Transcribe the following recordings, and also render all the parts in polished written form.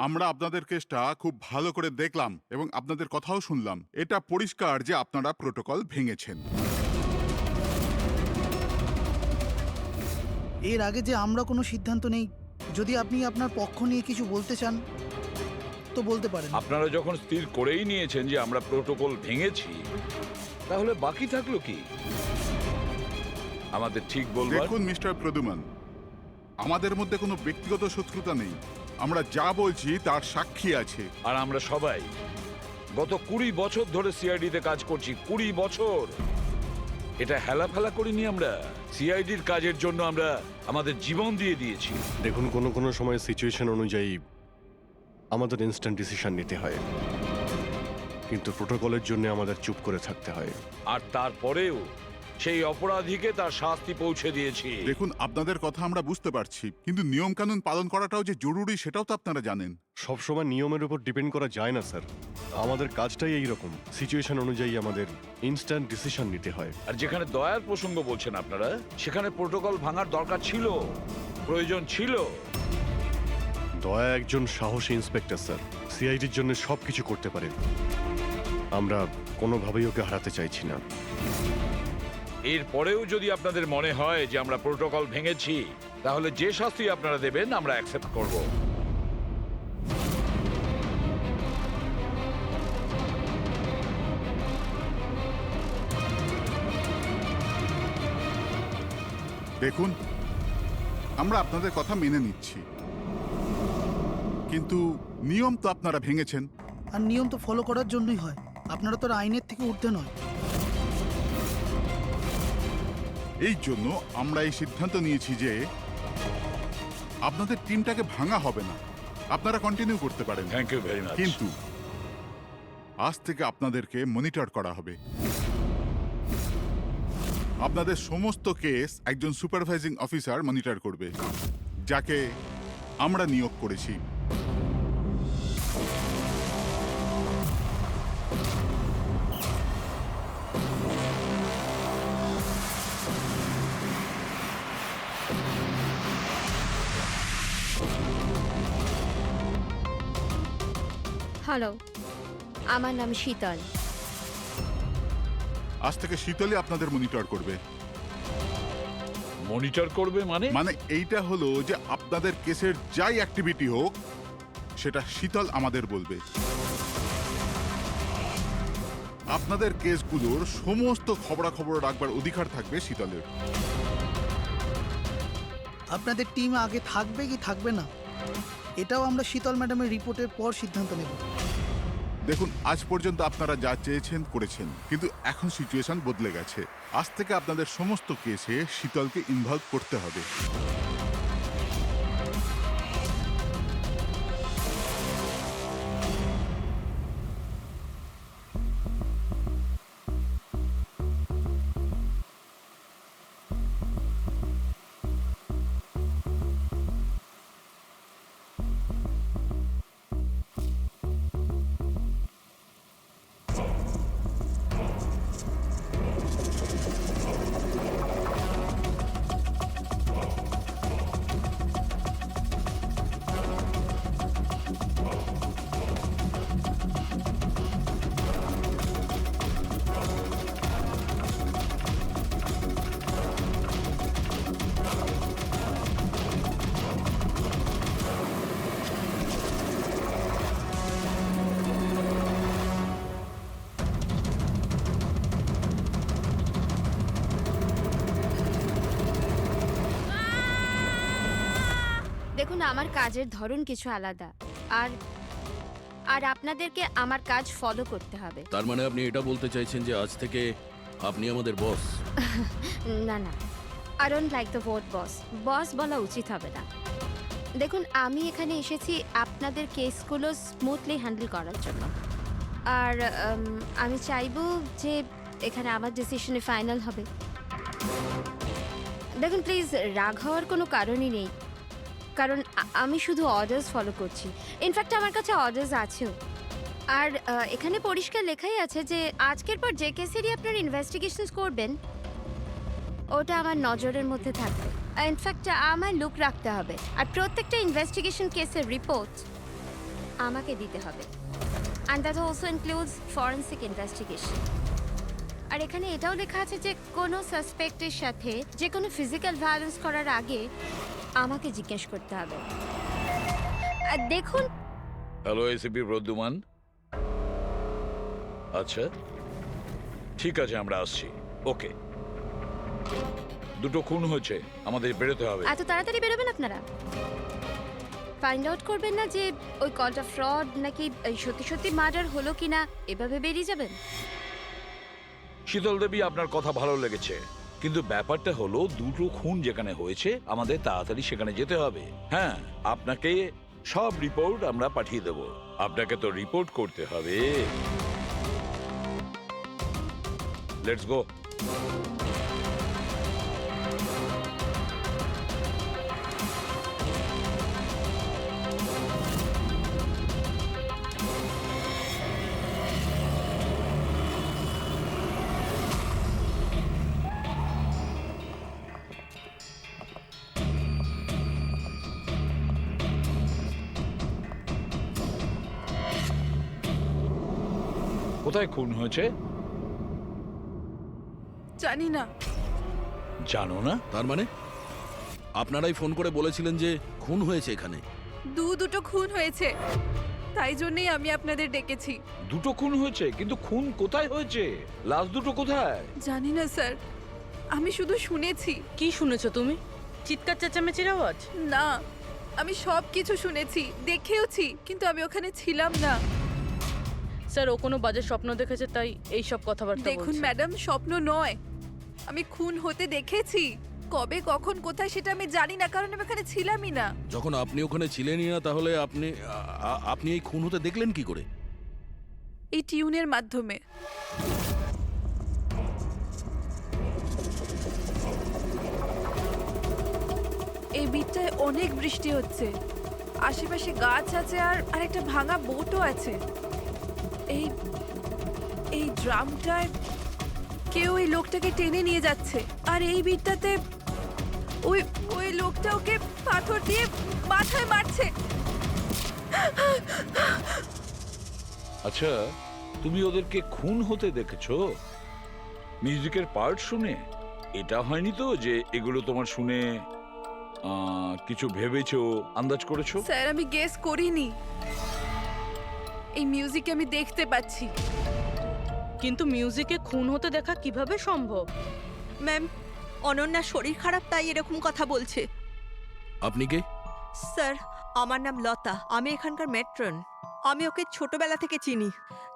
আমরা আপনাদের কেসটা খুব ভালো করে দেখলাম এবং আপনাদের কথাও শুনলাম। এটা পরিষ্কার যে আপনারা প্রোটোকল ভেঙেছেন। এর আগে যে আমরা কোনো সিদ্ধান্ত নেই, যদি আপনি আপনার পক্ষ নিয়ে কিছু বলতে চান তো বলতে পারেন। আপনারা যখন স্থির করেই নিয়েছেন যে আমরা প্রোটোকল ভেঙেছি, তাহলে বাকি থাকলো কি আমাদের ঠিক বলবার? দেখুন মিস্টার প্রদ্যুমান, আমাদের মধ্যে কোনো ব্যক্তিগত শত্রুতা নেই। আমরা যা বলছি তার সাক্ষী আছে। আর আমরা সবাই গত 20 বছর ধরে সিআইডিতে কাজ করছি। 20 বছর এটা হেলাফেলা করিনি আমরা। সিআইডির কাজের জন্য আমরা আমাদের জীবন দিয়ে দিয়েছি। দেখুন, কোনো সময় সিচুয়েশন অনুযায়ী আমাদের ইনস্ট্যান্ট ডিসিশন নিতে হয়, কিন্তু প্রোটোকলের জন্য আমাদের চুপ করে থাকতে হয়। আর তারপরেও সেই অপরাধীকে তার শাস্তি পৌঁছে দিয়েছি। দেখুন, আপনাদের কথা আমরা বুঝতে পারছি, কিন্তু নিয়ম কানুন পালন করাটাও যে জরুরি সেটাও তো আপনারা জানেন। সবসময় নিয়মের উপর ডিপেন্ড করা যায় না স্যার। আমাদের কাজটাই এইরকম, সিচুয়েশন অনুযায়ী আমাদের ইনস্ট্যান্ট ডিসিশন নিতে হয়। আর যেখানে দয়ার প্রসঙ্গ বলছেন আপনারা, সেখানে প্রোটোকল ভাঙার দরকার ছিল, প্রয়োজন ছিল। দয়া একজন সাহসী ইন্সপেক্টর স্যার, সিআইডির জন্য সব কিছু করতে পারেন। আমরা কোনোভাবেই ওকে হারাতে চাইছি না। এরপরেও যদি আপনাদের মনে হয় যে আমরা প্রোটোকল ভেঙেছি, তাহলে যে শাস্তি আপনারা দেবেন আমরা অ্যাকসেপ্ট করব। দেখুন, আমরা আপনাদের কথা মেনে নিচ্ছি, কিন্তু নিয়ম তো আপনারা ভেঙেছেন। আর নিয়ম তো ফলো করার জন্যই হয়, আপনারা তো আর আইনের থেকে ঊর্ধ্বে নয়। এই জন্য আমরা এই সিদ্ধান্ত নিয়েছি যে আপনাদের টিমটাকে ভাঙা হবে না, আপনারা কন্টিনিউ করতে পারেন। Thank you very much. কিন্তু আজ থেকে আপনাদেরকে মনিটর করা হবে। আপনাদের সমস্ত কেস একজন সুপারভাইজিং অফিসার মনিটর করবে, যাকে আমরা নিয়োগ করেছি। হ্যালো, আমার নাম শীতল। আজ থেকে শীতলই আপনাদের মনিটর করবে। মনিটর করবে মানে? মানে এইটা হলো যে আপনাদের কেসের যাই অ্যাক্টিভিটি হোক সেটা শীতল আমাদের বলবে। আপনাদের কেসগুলোর সমস্ত খবরাখবর রাখবার অধিকার থাকবে শীতলের। আপনাদের টিম আগে থাকবে কি থাকবে না, এটাও আমরা শীতল ম্যাডামের রিপোর্টের পর সিদ্ধান্ত নেব। দেখুন, আজ পর্যন্ত আপনারা যা চেয়েছেন করেছেন, কিন্তু এখন সিচুয়েশন বদলে গেছে। আজ থেকে আপনাদের সমস্ত কেসে শীতলকে ইনভলভ করতে হবে। দেখুন, আমার কাজের ধরন কিছু আলাদা, আর আর আপনাদেরকে আমার কাজ ফলো করতে হবে। তার মানে আপনি এটা বলতে চাইছেন যে আজ থেকে আপনি আমাদের বস? না না, I don't like the word boss. Boss বলা উচিত হবে না। দেখুন, আমি এখানে এসেছি আপনাদের কেসগুলো স্মুথলি হ্যান্ডেল করার জন্য। আর আমি চাইবো যে এখানে আমার ডিসিশনে ফাইনাল হবে। দেখুন প্লিজ, রাগ হওয়ার কোনো কারণই নেই, কারণ আমি শুধু অর্ডার্স ফলো করছি। ইনফ্যাক্ট আমার কাছে অর্ডার্স আছেও। আর এখানে পরিষ্কার লেখাই আছে যে আজকের পর যে কেসেরই আপনারা ইনভেস্টিগেশনস করবেন, ওটা আমার নজরের মধ্যে থাকবে। ইনফ্যাক্ট আমার লুক রাখতে হবে। আর প্রত্যেকটা ইনভেস্টিগেশন কেসের রিপোর্ট আমাকে দিতে হবে, and that also includes forensic investigation. আর এখানে এটাও লেখা আছে যে কোনো সাসপেক্টের সাথে যে কোনো ফিজিক্যাল ভায়োলেন্স করার আগে আমাকে জিজ্ঞেস করতে হবে। আর দেখুন, হ্যালো এসিপি প্রদ্যুমান। আচ্ছা ঠিক আছে, আমরা আসছি। ওকে, দুটো খুন হয়েছে, আমাদের বেরোতে হবে। এত তাড়াতাড়ি বেরোবেন আপনারা? ফাইন্ড আউট করবেন না যে ওই কলটা ফ্রড নাকি সত্যি সত্যি মার্ডার হলো কিনা, এভাবে বেরিয়ে যাবেন? শীতল দেবী, আপনার কথা ভালো লেগেছে, কিন্তু ব্যাপারটা হলো দুটো খুন যেখানে হয়েছে আমাদের তাড়াতাড়ি সেখানে যেতে হবে। হ্যাঁ, আপনাকে সব রিপোর্ট আমরা পাঠিয়ে দেব। আপনাকে তো রিপোর্ট করতে হবে। Let's go. কোথায় খুন হয়েছে জানি না। জানো না? তার মানে আপনারাই ফোন করে বলেছিলেন যে খুন হয়েছে এখানে? দুটো খুন হয়েছে, তাই জন্যই আমি আপনাদের ডেকেছি। দুটো খুন হয়েছে, কিন্তু খুন কোথায় হয়েছে? লাশ দুটো কোথায়? জানি না স্যার, আমি শুধু শুনেছি। কি শুনেছো তুমি? চিৎকার চেঁচামেচির আওয়াজ? না, আমি সব কিছু শুনেছি, দেখেওছি, কিন্তু আমি ওখানে ছিলাম না। স্যার, ও কোনো বাজে স্বপ্ন দেখেছে তাই এই সব কথাবার্তা দেখুন বলছে। ম্যাডাম, স্বপ্ন নয়, আমি খুন হতে দেখেছি। কবে, কখন, কোথায় সেটা আমি জানি না, কারণ আমি ওখানে ছিলামই না। যখন আপনি ওখানে ছিলেনই না, তাহলে আপনি এই খুন হতে দেখলেন কি করে? এই টিউনের মাধ্যমে। এই বিটটায় অনেক বৃষ্টি হচ্ছে, আশেপাশে গাছ আছে আর একটা ভাঙা বোটও আছে। এই এই ড্রামটায় কেউ এই লোকটাকে টেনে নিয়ে যাচ্ছে, আর এই বিটটাতে ওই ওই লোকটা ওকে পাথর দিয়ে মাথায় মারছে। আচ্ছা, তুমি ওদেরকে খুন হতে দেখেছো মিউজিকের পার্ট শুনে? এটা হয়নি তো যে এগুলো তোমার শুনে কিছু ভেবেছো, আন্দাজ করেছো? স্যার, আমি গেস করিনি। এই মিউজিকে আমি দেখতে পাচ্ছি। কিন্তু মিউজিকে খুন হতে দেখা কিভাবে সম্ভব? ম্যাম, অনন্যার শরীর খারাপ তাই এরকম কথা বলছে। আপনি কে? স্যার, আমার নাম লতা, আমি এখানকার মেট্রন। আমি ওকে ছোটবেলা থেকে চিনি,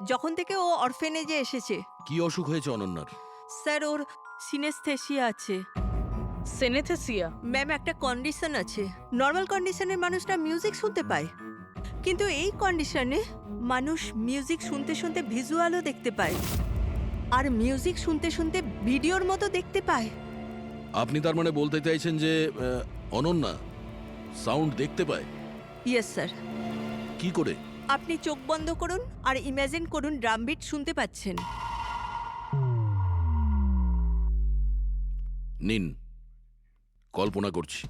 যখন থেকে ও অরফেনেজে এসেছে। কি অসুখ হয়েছে অনন্যার? স্যার, ওর সিনেস্থেসিয়া আছে। সেনেথেসিয়া? ম্যাম, একটা কন্ডিশন আছে, নর্মাল কন্ডিশনের মানুষরা মিউজিক শুনতে পায়, কিন্তু এই কন্ডিশনে মানুষ মিউজিক শুনতে শুনতে ভিজুয়ালও দেখতে পায়, আর মিউজিক শুনতে শুনতে ভিডিওর মতো দেখতে পায়। আপনি তার মানে বলতে চাইছেন যে অনন্যা সাউন্ড দেখতে পায়? Yes sir. কি করে? আপনি চোখ বন্ধ করুন আর ইমাজিন করুন ড্রাম বিট শুনতে পাচ্ছেন। নিন, কল্পনা করছি।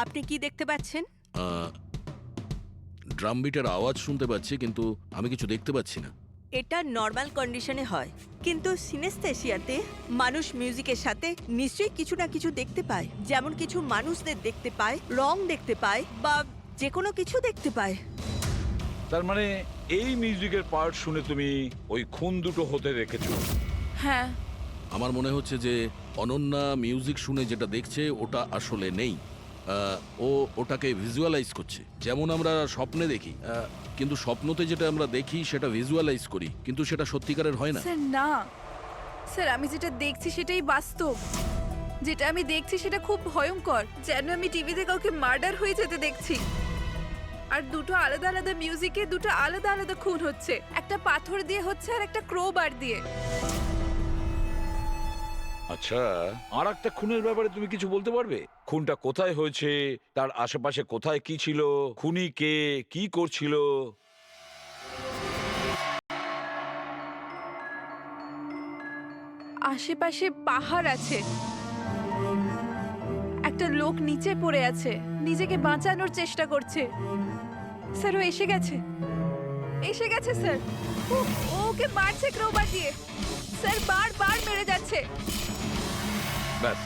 আপনি কি দেখতে পাচ্ছেন? ড্রাম বিটের আওয়াজ শুনতে পাচ্ছি, কিন্তু আমি কিছু দেখতে পাচ্ছি না। এটা নর্মাল কন্ডিশনে হয়, কিন্তু সিনেস্থেসিয়াতে মানুষ মিউজিকের সাথে নিশ্চয়ই কিছু না কিছু দেখতে পায়, যেমন কিছু মানুষদের দেখতে পায়, রং দেখতে পায়, বা যে কোনো কিছু দেখতে পায়। তার মানে এই মিউজিকের পার্ট শুনে তুমি ওই খুন দুটো হতে দেখেছো? হ্যাঁ। আমার মনে হচ্ছে যে অনন্যা মিউজিক শুনে যেটা দেখছে ওটা আসলে নেই, ও ওটাকে ভিজুয়ালাইজ করছে, যেমন আমরা স্বপ্নে দেখি, কিন্তু স্বপ্নতে যেটা আমরা দেখি সেটা ভিজুয়ালাইজ করি, কিন্তু সেটা সত্যিকারের হয় না। স্যার না, স্যার আমি যেটা দেখছি সেটাই বাস্তব। যেটা আমি দেখছি সেটা খুব ভয়ঙ্কর, যেন আমি টিভিতে কাউকে মার্ডার হয়ে যেতে দেখছি। আর দুটো আলাদা আলাদা মিউজিকে দুটো আলাদা আলাদা খুন হচ্ছে, একটা পাথর দিয়ে হচ্ছে আর একটা ক্রোবার দিয়ে। আচ্ছা, আর একটা খুনের ব্যাপারে তুমি কিছু বলতে পারবে? খুনটা কোথায় হয়েছে, তার আশেপাশে কোথায় কি ছিল, খুনি কে, কি করছিল? আশেপাশে পাহাড় আছে, একটা লোক নিচে পড়ে আছে, নিজেকে বাঁচানোর চেষ্টা করছে। স্যার ও এসে গেছে, এসে গেছে স্যার। ও ওকে মারছে ক্রোবার দিয়ে। স্যার বারবার মেরে যাচ্ছে। ব্যাস,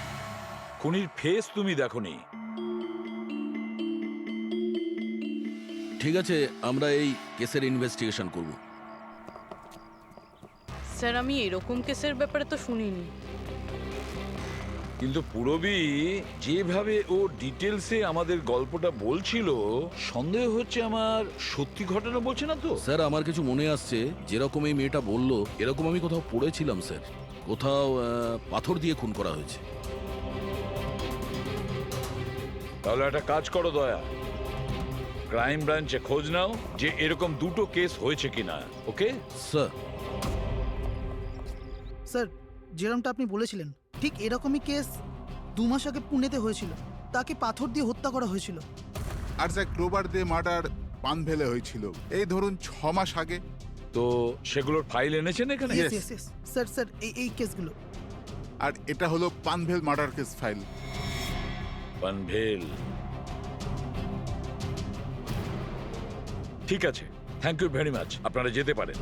খুনির ফেস তুমি দেখোনি। ঠিক আছে, আমরা এই কেসের ইনভেস্টিগেশন করব। স্যার আমি এরকম কেসের ব্যাপারে তো শুনিনি। কিন্তু পুরবী যেভাবে ও ডিটেলসে আমাদের গল্পটা বলছিল, সন্দেহ হচ্ছে আমার সত্যি ঘটনা বলছে না তো। স্যার আমার কিছু মনে আসছে, যেরকম এই মেয়েটা বললো এরকম আমি কোথাও পড়েছিলাম স্যার। কোথাও পাথর দিয়ে খুন করা হয়েছে। তাহলে একটা কাজ করো দয়া, ক্রাইম ব্রাঞ্চে খোঁজ নাও যে এরকম দুটো কেস হয়েছে কিনা। Okay sir. স্যার, যেরকমটা আপনি বলেছিলেন ঠিক এরকমই কেস 2 মাস আগে পুনেতে হয়েছিল। তাকে পাথর দিয়ে হত্যা করা হয়েছিল। আর যা ক্লোবার দিয়ে মার্ডার পানভেলে হয়েছিল এই ধরুন 6 মাস আগে। তো সেগুলোর ফাইল এনেছেন এখানে? Yes, yes, yes. Sir sir এই কেসগুলো। আর এটা হলো Panvel murder case file. Panvel, ঠিক আছে, থ্যাংক ইউ ভেরি মাচ। আপনারা যেতে পারেন।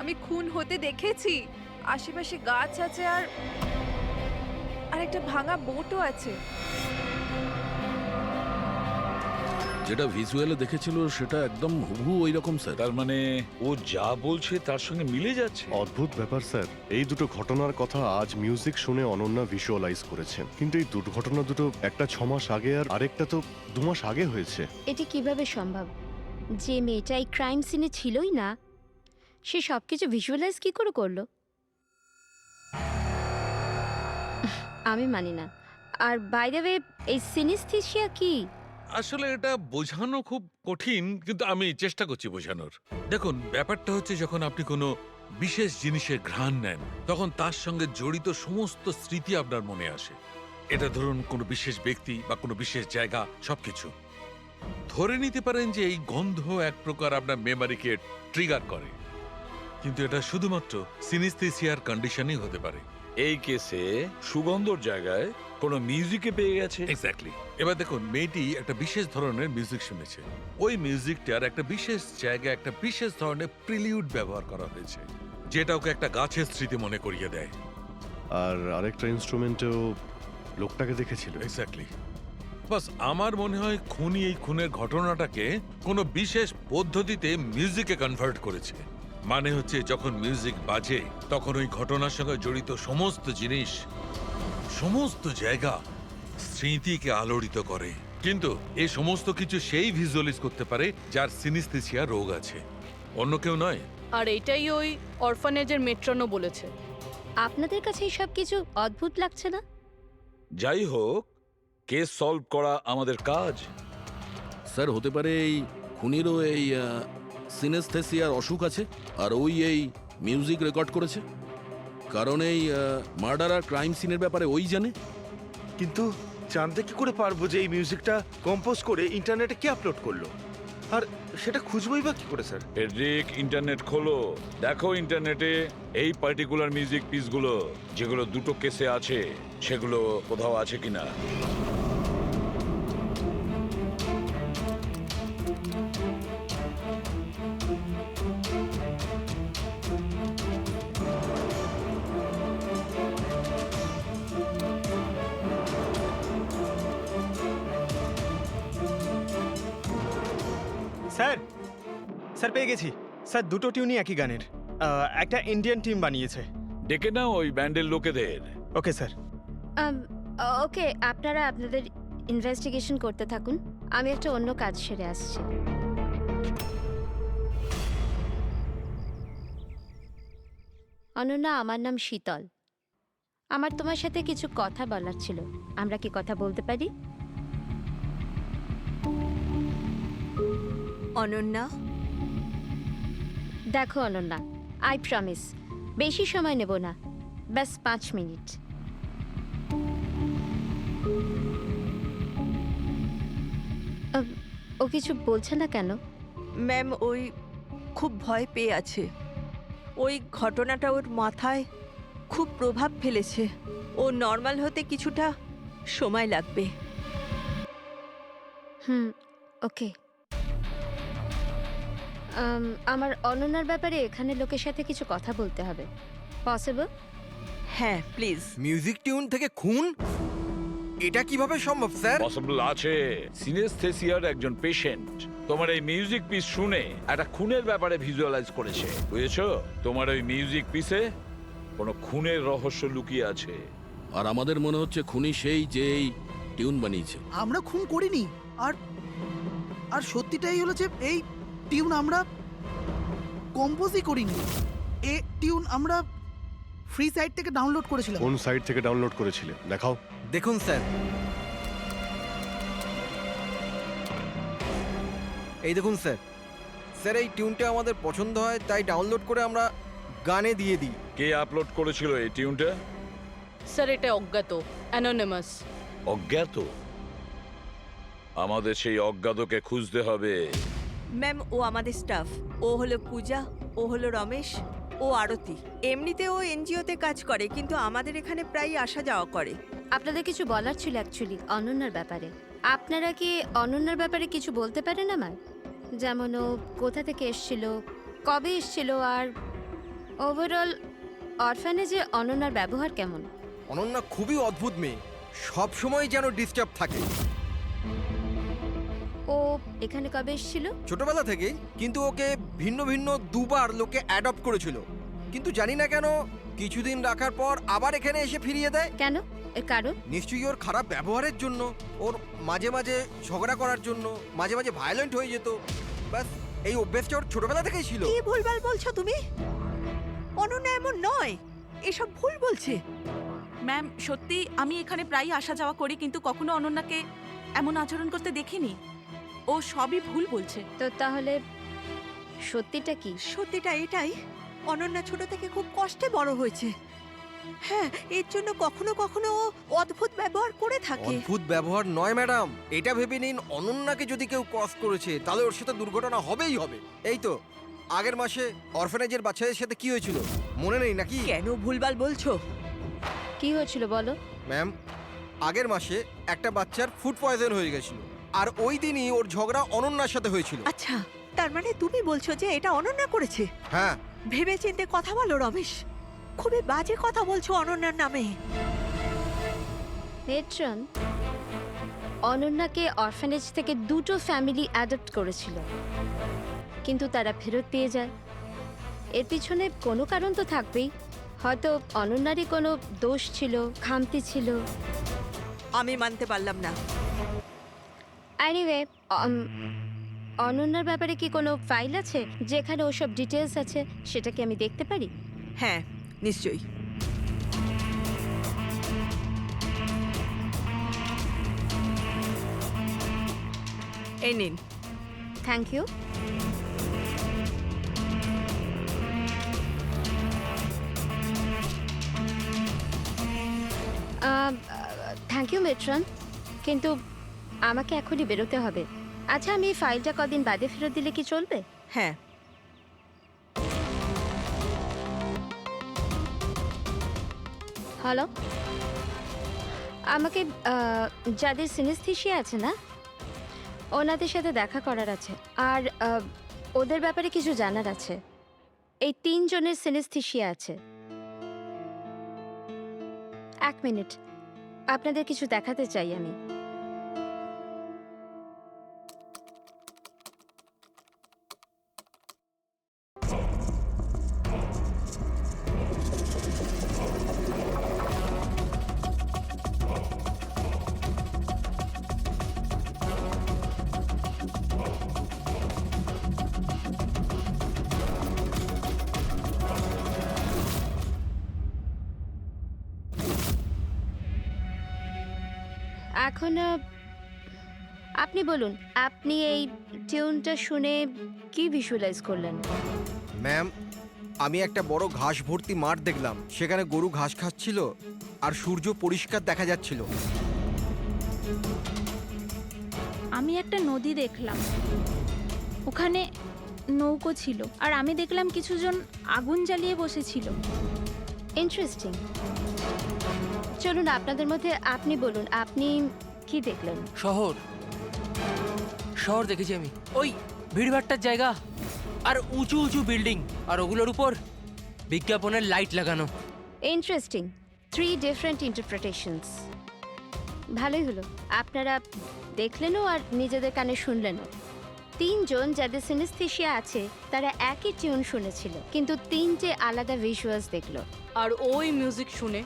আমি খুন হতে দেখেছি। আশেপাশে গাছ আছে আর একটা ভাঙা বোটও আছে। যেটা ভিজুয়ালে দেখেছিল সেটা একদম হুবহু ওই রকম স্যার। তার মানে ও যা বলছে তার সঙ্গে মিলে যাচ্ছে। অদ্ভুত ব্যাপার স্যার, এই দুটো ঘটনার কথা আজ মিউজিক শুনে অনন্যা ভিজুয়ালাইজ করেছেন, কিন্তু এই দুর্ঘটনা দুটো একটা 6 মাস আগে আর আরেকটা তো 2 মাস আগে হয়েছে। এটি কিভাবে সম্ভব? যে মেয়েটা এই ক্রাইম সিনে ছিলই না, সে সব কিছু ভিজুয়ালাইজ কি করে করলো? আমি মানি না। আর বাই দ্য ওয়ে, এই সিনিস্থেসিয়া কি? আসলে এটা বোঝানো খুব কঠিন, কিন্তু আমি চেষ্টা করছি বোঝানোর। দেখুন, ব্যাপারটা হচ্ছে যখন আপনি কোনো বিশেষ জিনিসের ঘ্রাণ নেন, তখন তার সঙ্গে জড়িত সমস্ত স্মৃতি আপনার মনে আসে। এটা ধরুন কোনো বিশেষ ব্যক্তি বা কোনো বিশেষ জায়গা, সবকিছু। ধরে নিতে পারেন যে এই গন্ধ এক প্রকার আপনার মেমোরিকে ট্রিগার করে, কিন্তু এটা শুধুমাত্র সিনিস্থেসিয়ার কন্ডিশনই হতে পারে। এই কেসে সুগন্ধর জায়গায় কোনো মিউজিকে পেয়ে গেছে। এক্স্যাক্টলি। এবার দেখুন, মেয়েটি একটা বিশেষ ধরনের মিউজিক শুনেছে। ওই মিউজিকটার একটা বিশেষ জায়গায় একটা বিশেষ ধরনের প্রিলিউড ব্যবহার করা হয়েছে, যেটা ওকে একটা গাছের স্মৃতি মনে করিয়ে দেয়। আর আরেকটা ইনস্ট্রুমেন্টেও লোকটাকে দেখেছিল। এক্স্যাক্টলি। বাস আমার মনে হয় খুনি এই খুনের ঘটনাটাকে কোনো বিশেষ পদ্ধতিতে মিউজিকে কনভার্ট করেছে। মানে হচ্ছে যখন মিউজিক বাজে তখন ওই ঘটনার সঙ্গে জড়িত সমস্ত জিনিস, সমস্ত জায়গা স্মৃতিকে আলোড়িত করে। কিন্তু এই সমস্ত কিছু সেই ভিজুয়ালাইজ করতে পারে যার সিনিস্থেসিয়া রোগ আছে, অন্য কেউ নয়। আর এটাই ওই অরফানেজের মেট্রনও বলেছে। আপনাদের কাছে সব কিছু অদ্ভুত লাগছে না? যাই হোক, কেস সলভ করা আমাদের কাজ। স্যার হতে পারে এই খুনিরও এই সিনেস্থেসিয়ার অসুখ আছে, আর ওই এই মিউজিক রেকর্ড করেছে, কারণ এই মার্ডার আর ক্রাইম সিনের ব্যাপারে ওই জানে। কিন্তু জানতে কি করে পারবো যে এই মিউজিকটা কম্পোজ করে ইন্টারনেটে কে আপলোড করলো? আর সেটা খুঁজবই বা কি করে স্যার? ফেডরিক, ইন্টারনেট খোলো, দেখো ইন্টারনেটে এই পার্টিকুলার মিউজিক পিসগুলো যেগুলো দুটো কেসে আছে সেগুলো কোথাও আছে কিনা। স্যার স্যার পেয়ে গেছি স্যার, দুটো টিউনই একই গানের। একটা ইন্ডিয়ান টিম বানিয়েছে। ডেকে নাও ওই ব্যান্ডের লোকেদের। Okay sir. ওকে, আপনারা আপনাদের ইনভেস্টিগেশন করতে থাকুন, আমি একটা অন্য কাজ সেরে আসছি। অনন্যা, আমার নাম শীতল। আমার তোমার সাথে কিছু কথা বলার ছিল। আমরা কি কথা বলতে পারি? অনন্যা, দেখো অনন্যা, আই প্রমিস বেশি সময় নেব না, ব্যাস 5 মিনিট। ও কিছু বলছে না কেন? ম্যাম ওই খুব ভয় পেয়ে আছে। ওই ঘটনাটা ওর মাথায় খুব প্রভাব ফেলেছে। ও নর্মাল হতে কিছুটা সময় লাগবে। ওকে। আমার অনন্যার ব্যাপারে এখানে লোকের সাথে কিছু কথা বলতে হবে। পসিবল? হ্যাঁ প্লিজ। মিউজিক টিউন থেকে খুন? এটা কিভাবে সম্ভব স্যার? পসিবল আছে। সিনেস্থেসিয়ার একজন পেশেন্ট তোমার এই মিউজিক পিস শুনে একটা খুনের ব্যাপারে ভিজুয়ালাইজ করেছে, বুঝেছো? তোমার ওই মিউজিক পিসে কোনো খুনের রহস্য লুকিয়ে আছে। আর আমাদের মনে হচ্ছে খুনি সেই যে এই টিউন বানিয়েছে। আমরা খুন করিনি। আর আর সত্যিটাই হলো যে এই টিউন আমরা কম্পোজই করিনি। এই টিউন আমরা ফ্রি সাইট থেকে ডাউনলোড করেছিলাম। কোন সাইট থেকে ডাউনলোড করেছিলে দেখাও। দেখুন স্যার, এই দেখুন স্যার। স্যার এই টিউনটা আমাদের পছন্দ হয় তাই ডাউনলোড করে আমরা গানে দিয়ে দিই। কে আপলোড করেছিল এই টিউনটা? স্যার এটা অজ্ঞাত, অ্যানোনিমাস। অজ্ঞাত? আমাদের সেই অজ্ঞাতকে খুঁজতে হবে। ম্যাম ও আমাদের স্টাফ। ও হলো পূজা, ও হলো রমেশ, ও আরতি। এমনিতে ও এনজিওতে কাজ করে কিন্তু আমাদের এখানে প্রায় আসা যাওয়া করে। আপনাদের কিছু বলার ছিল অ্যাকচুয়ালি অনন্যার ব্যাপারে। আপনারা কি অনন্যার ব্যাপারে কিছু বলতে পারেন আমায়? যেমন ও কোথা থেকে এসেছিল, কবে এসেছিল, আর ওভারঅল অরফানেজে অনন্যার ব্যবহার কেমন? অনন্যা খুবই অদ্ভুত মেয়ে, সব সময় যেন ডিস্টার্ব থাকে। ও এখানে কবে এসেছিল? ছোটবেলা থেকেই, কিন্তু ওকে ভিন্ন ভিন্ন দুবার লোকে অ্যাডপ্ট করেছিল, কিন্তু জানি না কেন কিছুদিন রাখার পর আবার এখানে এসে ফিরিয়ে দেয়। কেন? এর কারণ? নিশ্চয়ই ওর খারাপ ব্যবহারের জন্য, ওর মাঝে মাঝে ঝগড়া করার জন্য, মাঝে মাঝে ভায়োলেন্ট হয়ে যেত। ব্যাস এই অভ্যেসটা ওর ছোটবেলা থেকেই ছিল। কি ভুলভাল বলছো তুমি? অনন্যা এমন নয়, এসব ভুল বলছে। ম্যাম সত্যি আমি এখানে প্রায় আসা যাওয়া করি কিন্তু কখনো অনন্যাকে এমন আচরণ করতে দেখিনি। ও সবই ভুল বলছে। তো তাহলে সত্যিটা কি? সত্যিটা এটাই, অনন্যা ছোট থেকে খুব কষ্টে বড় হয়েছে। হ্যাঁ, এর জন্য কখনো কখনো ও অদ্ভুত ব্যবহার করে থাকে। অদ্ভুত ব্যবহার নয় ম্যাডাম, এটা ভেবে নিন অনন্যাকে যদি কেউ ক্রস করেছে তাহলে ওর সাথে দুর্ঘটনা হবেই হবে। এই তো আগের মাসে অরফানেজের বাচ্চাদের সাথে কি হয়েছিল মনে নেই নাকি? কেন ভুলভাল বলছো? কি হয়েছিল বলো। ম্যাম আগের মাসে একটা বাচ্চার ফুড পয়জন হয়ে গেছিল, আর ওই দিনই ওর ঝগড়া অনন্যার সাথে হয়েছিল। আচ্ছা, তার মানে তুমি বলছো যে এটা অনন্যা করেছে? হ্যাঁ। ভেবে চিন্তে কথা বলো রমেশ, খুবই বাজে কথা বলছো অনন্যার নামে। মেট্রন, অনন্যাকে অরফানেজ থেকে দুটো ফ্যামিলি অ্যাডপ্ট করেছিল, কিন্তু তারা ফেরত পেয়ে যায়। এর পিছনে কোনো কারণ তো থাকবেই। হয়তো অনন্যারই কোনো দোষ ছিল, খামতি ছিল। আমি মানতে পারলাম না। এনিওয়ে, অনন্যার ব্যাপারে কি কোনো ফাইল আছে যেখানে ওসব ডিটেলস আছে? সেটা কি আমি দেখতে পারি? হ্যাঁ নিশ্চয়ই। এই নিন। Thank you. Thank you matron, কিন্তু আমাকে এখনই বেরোতে হবে। আচ্ছা, আমি এই ফাইলটা কদিন বাদে ফেরত দিলে কি চলবে? হ্যাঁ। হ্যালো, আমাকে যাদের সিনেস্থেসিয়া আছে না, ওনাদের সাথে দেখা করার আছে, আর ওদের ব্যাপারে কিছু জানার আছে। এই 3 জনের সিনেস্থেসিয়া আছে। 1 মিনিট, আপনাদের কিছু দেখাতে চাই আমি। এখন আপনি বলুন, আপনি এই টিউনটা শুনে কি ভিজুয়ালাইজ করলেন? ম্যাম আমি একটা বড় ঘাস ভর্তি মাঠ দেখলাম, সেখানে গরু ঘাস খাচ্ছিল আর সূর্য পরিষ্কার দেখা যাচ্ছিল। আমি একটা নদী দেখলাম, ওখানে নৌকো ছিল আর আমি দেখলাম কিছুজন আগুন জ্বালিয়ে বসেছিল। ইন্টারেস্টিং। চলুন আপনাদের মধ্যে আপনি বলুন, আপনি কি দেখলেন? শহর শহর দেখেছি আমি, ওই ভিড়ভাট্টার জায়গা আর উঁচু উঁচু বিল্ডিং আর ওগুলোর উপর বিজ্ঞাপনের লাইট লাগানো। ইন্টারেস্টিং। 3 different interpretations. ভালোই হলো, আপনারা দেখলেনও আর নিজেদের কানে শুনলেনও। 3 জন যাদের সিনেস্থেশিয়া আছে তারা একই টিউন শুনেছিল, কিন্তু 3টে আলাদা ভিজুয়ালস দেখলো। আর ওই মিউজিক শুনে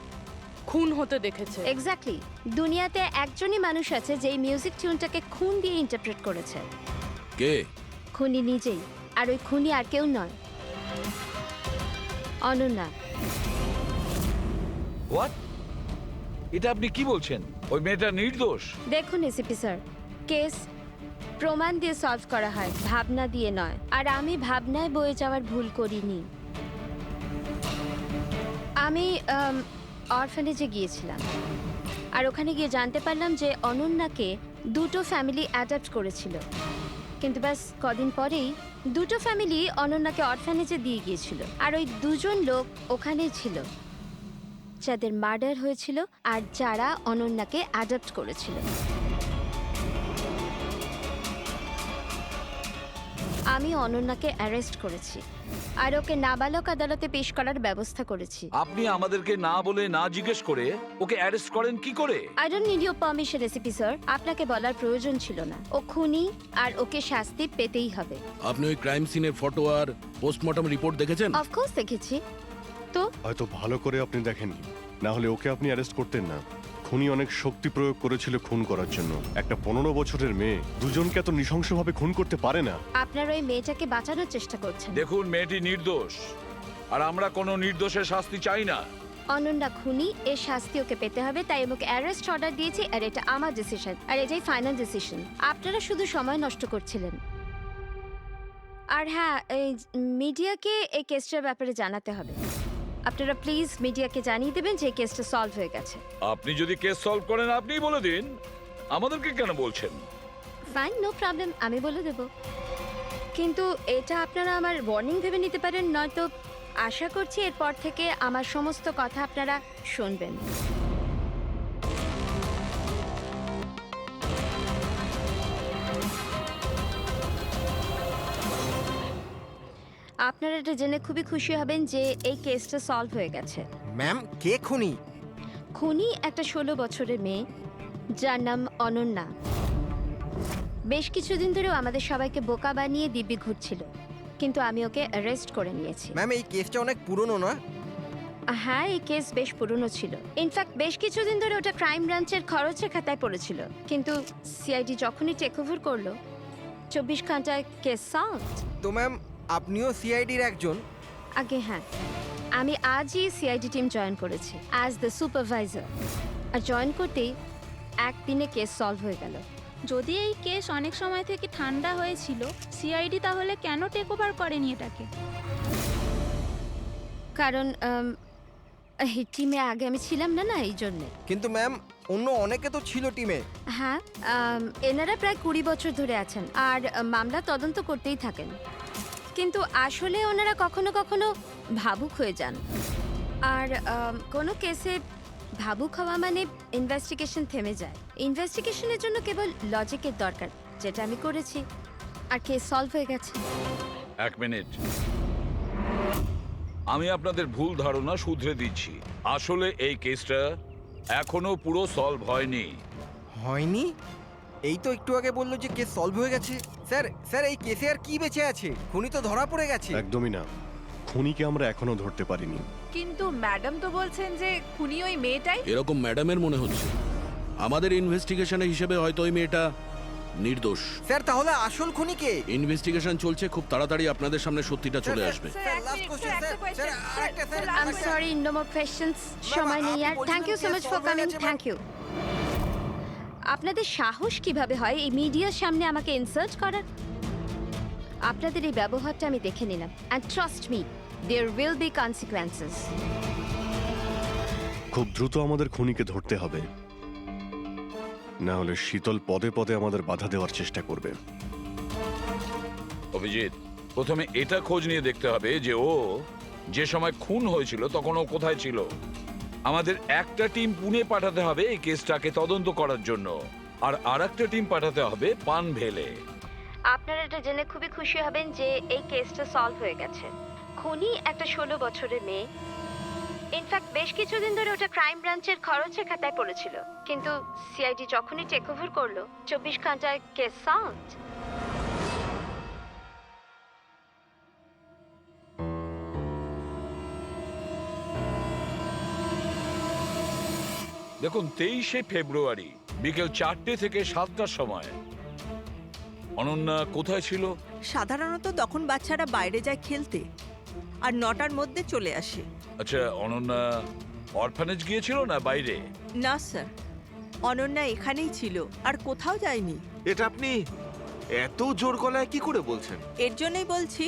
খুন হতে দেখেছে। এক্স্যাক্টলি। দুনিয়াতে একজনই মানুষ আছে যে এই মিউজিক টিউনটাকে খুন দিয়ে ইন্টারপ্রেট করেছে। কে? খুনি নিজেই। আর ওই খুনি আর কেউ নয়, অনন্যা। হোয়াট? এটা আপনি কি বলছেন? ওই মেয়েটা নির্দোষ? দেখুন এসিপি স্যার, কেস প্রমাণ দিয়ে সলভ করা হয়, ভাবনা দিয়ে নয়। আর আমি ভাবনায় বয়ে যাওয়ার ভুল করিনি। আমি অরফানেজে গিয়েছিলাম আর ওখানে গিয়ে জানতে পারলাম যে অনন্যাকে 2টো ফ্যামিলি অ্যাডাপ্ট করেছিল, কিন্তু ব্যাস কদিন পরেই 2টো ফ্যামিলি অনন্যাকে অরফানেজে দিয়ে গিয়েছিল। আর ওই 2জন লোক ওখানেই ছিল যাদের মার্ডার হয়েছিল আর যারা অনন্যাকে অ্যাডাপ্ট করেছিল। আমি অনন্যাকে অ্যারেস্ট করেছি আর ওকে নাবালক আদালতে পেশ করার ব্যবস্থা করেছি। আপনি আমাদেরকে না বলে না জিজ্ঞেস করে ওকে অ্যারেস্ট করেন কি করে? I don't need your permission ACP sir, আপনাকে বলার প্রয়োজন ছিল না। ও খুনি আর ওকে শাস্তি পেতেই হবে। আপনি ওই ক্রাইম সিনের ফটো আর পোস্টমর্টম রিপোর্ট দেখেছেন? অফকোর্স দেখেছি। তো হয়তো ভালো করে আপনি দেখেননি, না হলে ওকে আপনি অ্যারেস্ট করতেন না। খুনি অনেক শক্তি প্রয়োগ করেছিল খুন করার জন্য। একটা 15 বছরের মেয়ে 2জনকে এত নৃশংসভাবে খুন করতে পারে না। আপনারা ওই মেয়েটাকে বাঁচানোর চেষ্টা করছেন। দেখুন, মেয়েটি নির্দোষ আর আমরা কোনো নির্দোষের শাস্তি চাই না। অনন্যা খুনি, এর শাস্তি ওকে পেতে হবে, তাই ওকে অ্যারেস্ট অর্ডার দিয়েছি। আর এটা আমার ডিসিশন, আর এটাই ফাইনাল ডিসিশন। আপনারা শুধু সময় নষ্ট করছিলেন। আর হ্যাঁ, এই মিডিয়াকে এই কেসটার ব্যাপারে জানাতে হবে। আপনারা প্লিজ মিডিয়াকে জানিয়ে দেবেন যে কেসটা সলভ হয়ে গেছে। আপনি যদি কেস সলভ করেন আপনিই বলে দিন, আমাদেরকে কেন বলছেন? ফাইন, নো প্রবলেম, আমি বলে দেব। কিন্তু এটা আপনারা আমার ওয়ার্নিং ভেবে নিতে পারেন, নয়তো আশা করছি এরপর থেকে আমার সমস্ত কথা আপনারা শুনবেন। আপনারা এটা জেনে খুবই খুশি হবেন যে এই কেসটা সলভ হয়ে গেছে। ম্যাম, কে খুনি? খুনি একটা 16 বছরের মেয়ে যার নাম অনন্যা। বেশ কিছুদিন ধরেও আমাদের সবাইকে বোকা বানিয়ে দিব্যি ঘুরছিল, কিন্তু আমি ওকে অ্যারেস্ট করে নিয়েছি। ম্যাম, এই কেসটা অনেক পুরনো না? হ্যাঁ, এই কেস বেশ পুরনো ছিল। ইনফ্যাক্ট বেশ কিছুদিন ধরে ওটা ক্রাইম ব্রাঞ্চের খরচের খাতায় পড়েছিল, কিন্তু সিআইডি যখনই টেক ওভার করলো 24 ঘন্টায় কেস সলভ। তো ম্যাম, আপনিও সিআইডির একজন? আগে হ্যাঁ, আমি আজই সিআইডি টিম জয়েন করেছি অ্যাজ দ্য সুপারভাইজার। আর জয়েন করতেই একদিনে কেস সলভ হয়ে গেল। যদি এই কেস অনেক সময় থেকে ঠান্ডা হয়েছিল, সিআইডি তাহলে কেন টেক ওভার করেনি এটাকে? কারণ এই টিমে আগে আমি ছিলাম না, এই জন্যে। কিন্তু ম্যাম, অন্য অনেকে তো ছিল টিমে। হ্যাঁ, এনারা প্রায় 20 বছর ধরে আছেন আর মামলা তদন্ত করতেই থাকেন, কিন্তু আসলে ওনারা কখনো কখনো ভাবুক হয়ে যান। আর কোনো কেসে ভাবুক হওয়া মানে ইনভেস্টিগেশন থেমে যায়। ইনভেস্টিগেশনের জন্য কেবল লজিকের দরকার, যেটা আমি করেছি, আর কেস সলভ হয়ে গেছে। 1 মিনিট, আমি আপনাদের ভুল ধারণা শুধরে দিচ্ছি। আসলে এই কেসটা এখনো পুরো সলভ হয়নি। হয়নি? এই তো একটু আগে বললো যে কেস সলভ হয়ে গেছে। স্যার, এই কেসে আর কি বেঁচে আছে? খুনি তো ধরা পড়ে গেছে। একদমই না, খুনিকে আমরা এখনো ধরতে পারিনি। কিন্তু ম্যাডাম তো বলছেন যে খুনি ওই মেয়েটাই। এরকম ম্যাডামের মনে হচ্ছে। আমাদের ইনভেস্টিগেশনের হিসেবে হয়তো ওই মেয়েটা নির্দোষ। স্যার, তাহলে আসল খুনি কে? ইনভেস্টিগেশন চলছে, খুব তাড়াতাড়ি আপনাদের সামনে সত্যিটা চলে আসবে। I'm sorry, no more questions. সময় নেই আর। Thank you so much for coming. Thank you. আপনাদের সাহস কিভাবে হয় এই মিডিয়ার সামনে আমাকে ইনসাল্ট করার? আপনাদের এই ব্যবহারটা আমি দেখে নিলাম, and trust me, there will be consequences. খুব দ্রুত আমাদের খুনিকে ধরতে হবে, না হলে শীতল পদে পদে আমাদের বাধা দেওয়ার চেষ্টা করবে। অভিজিৎ, প্রথমে এটা খোঁজ নিয়ে দেখতে হবে যে ও যে সময় খুন হয়েছিল তখন ও কোথায় ছিল। আমাদের একটা টিম পুনে পাঠাতে হবে এই কেসটাকে তদন্ত করার জন্য, আর আরেকটা টিম পাঠাতে হবে পানভেলে। আপনারা এটা জেনে খুবই খুশি হবেন যে এই কেসটা সলভ হয়ে গেছে। খুনি একটা 16 বছরের মেয়ে। ইনফ্যাক্ট বেশ কিছুদিন ধরে ওটা ক্রাইম ব্রাঞ্চের খরচের খাতায় পড়েছিল, কিন্তু সিআইডি যখনই টেক ওভার করলো 24 ঘন্টায় কেস সলভ। দেখুন 23শে ফেব্রুয়ারি বিকেল 4টে থেকে 7টার সময় অনন্যা কোথায় ছিল? সাধারণত তখন বাচ্চারা বাইরে যায় খেলতে আর 9টার মধ্যে চলে আসে। আচ্ছা, অনন্যা অরফানেজ গিয়েছিল না বাইরে? না স্যার, অনন্যা এখানেই ছিল আর কোথাও যায়নি। এটা আপনি এত জোর গলায় কি করে বলছেন? এর জন্যই বলছি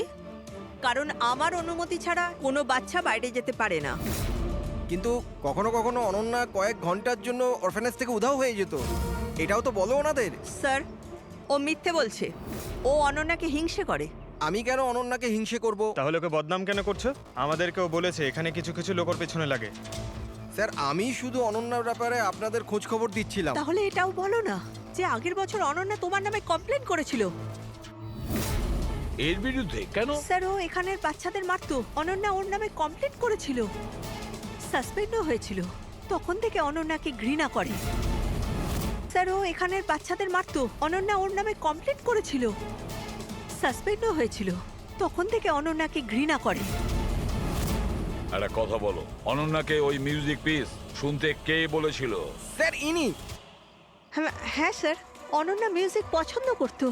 কারণ আমার অনুমতি ছাড়া কোনো বাচ্চা বাইরে যেতে পারে না। কিন্তু কখনো কখনো অনন্যা কয়েক ঘন্টার জন্য অরফানেজ থেকে উধাও হয়ে যেত, এটাও তো বলো ওনাদের। স্যার, ও মিথ্যে বলছে। ও অনন্যাকে হিংসে করে। আমি কেন অনন্যাকে হিংসে করব? তাহলে ওকে বদনাম কেন করছো? আমাদেরকেও বলেছে এখানে কিছু কিছু লোকের পেছনে লাগে। স্যার, আমি শুধু অনন্যার ব্যাপারে আপনাদের খোঁজ খবর দিচ্ছিলাম। তাহলে এটাও বলো না যে আগের বছর অনন্যা তোমার নামে কমপ্লেন করেছিল। এর বিরুদ্ধে কেন? স্যার, ও এখানের বাচ্চাদের মারতো। অনন্যা ওর নামে কমপ্লেন করেছিল, সাসপেন্ডও হয়েছিল। তখন থেকে অনন্যাকে ঘৃণা করে। স্যার, ও এখানের বাচ্চাদের মারতো। অনন্যা ওর নামে কমপ্লেন করেছিল, সাসপেন্ডও হয়েছিল। তখন থেকে অনন্যাকে ঘৃণা করে। একটা কথা বলো, অনন্যাকে ওই মিউজিক পিস শুনতে কে বলেছিল? স্যার, ইনি। হ্যাঁ স্যার, অনন্যা মিউজিক পছন্দ করত।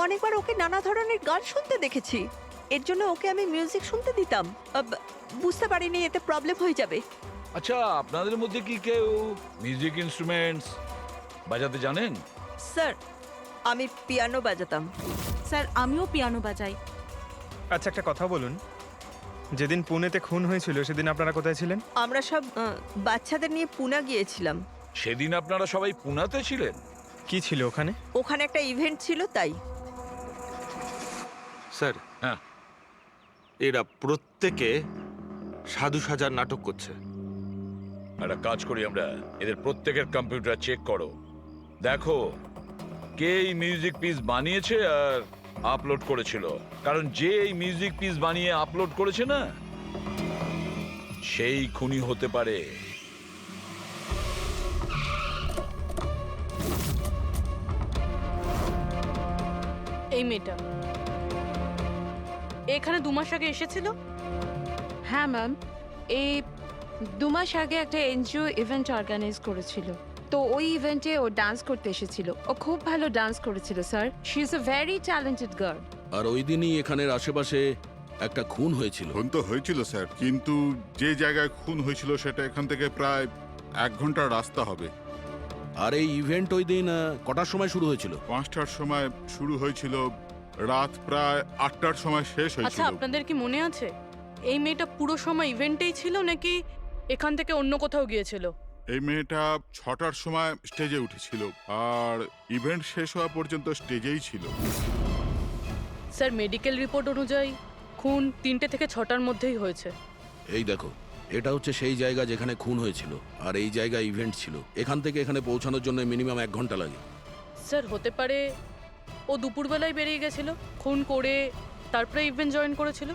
অনেকবার ওকে নানা ধরনের গান শুনতে দেখেছি। এর জন্য ওকে আমি মিউজিক শুনতে দিতাম। বুঝতে পারিনি এতে প্রবলেম হয়ে যাবে। আচ্ছা, আপনাদের মধ্যে কি কেউ মিউজিক ইনস্ট্রুমেন্টস বাজাতে জানেন? স্যার, আমি পিয়ানো বাজাতাম। স্যার, আমিও পিয়ানো বাজাই। আচ্ছা, একটা কথা বলুন, যেদিন পুনেতে খুন হয়েছিল সেদিন আপনারা কোথায় ছিলেন? আমরা সব বাচ্চাদের নিয়ে পুনা গিয়েছিলাম। সেদিন আপনারা সবাই পুনাতে ছিলেন? কি ছিল ওখানে? ওখানে একটা ইভেন্ট ছিল তাই। স্যার, হ্যাঁ, এরা প্রত্যেকে সাধু সাজার নাটক করছে। একটা কাজ করি আমরা, এদের প্রত্যেকের কম্পিউটার চেক করো, দেখো কে এই মিউজিক পিস বানিয়েছে আর আপলোড করেছিল। কারণ যে এই মিউজিক পিস বানিয়ে আপলোড করেছে না, সেই খুনি হতে পারে। এই মেয়েটা এখানে 2 মাস আগে এসেছিল। হ্যাঁ ম্যাম, এই 2 মাস আগে একটা এনজিও ইভেন্ট অর্গানাইজ করেছিল, তো ওই ইভেন্টে ও ডান্স করতে এসেছিল। ও খুব ভালো ডান্স করেছিল sir. She is a very talented girl. আর ওই দিনই এখানের আশেপাশে একটা খুন হয়েছিল। খুন তো হয়েছিল স্যার, কিন্তু যে জায়গায় খুন হয়েছিল সেটা এখান থেকে প্রায় 1 ঘন্টার রাস্তা হবে। আর এই ইভেন্ট ওই দিন কটার সময় শুরু হয়েছিল? 5টার সময় শুরু হয়েছিল, রাত প্রায় 8টার সময় শেষ আচ্ছা, হয়েছিল। আপনাদের কি মনে আছে এই মেয়েটা পুরো সময় ইভেন্টেই ছিল নাকি এখান থেকে অন্য কোথাও গিয়েছিল? এই মেয়েটা 6টার সময় স্টেজে উঠেছিল আর ইভেন্ট শেষ হওয়া পর্যন্ত স্টেজেই ছিল। স্যার, মেডিকেল রিপোর্ট অনুযায়ী খুন 3টে থেকে 6টার মধ্যেই হয়েছে। এই দেখো, এটা হচ্ছে সেই জায়গা যেখানে খুন হয়েছিল, আর এই জায়গায় ইভেন্ট ছিল। এখান থেকে এখানে পৌঁছানোর জন্য মিনিমাম 1 ঘন্টা লাগে। স্যার, হতে পারে ও দুপুরবেলায় বেরিয়ে গেছিল, খুন করে তারপরে ইভেন্ট জয়েন করেছিল।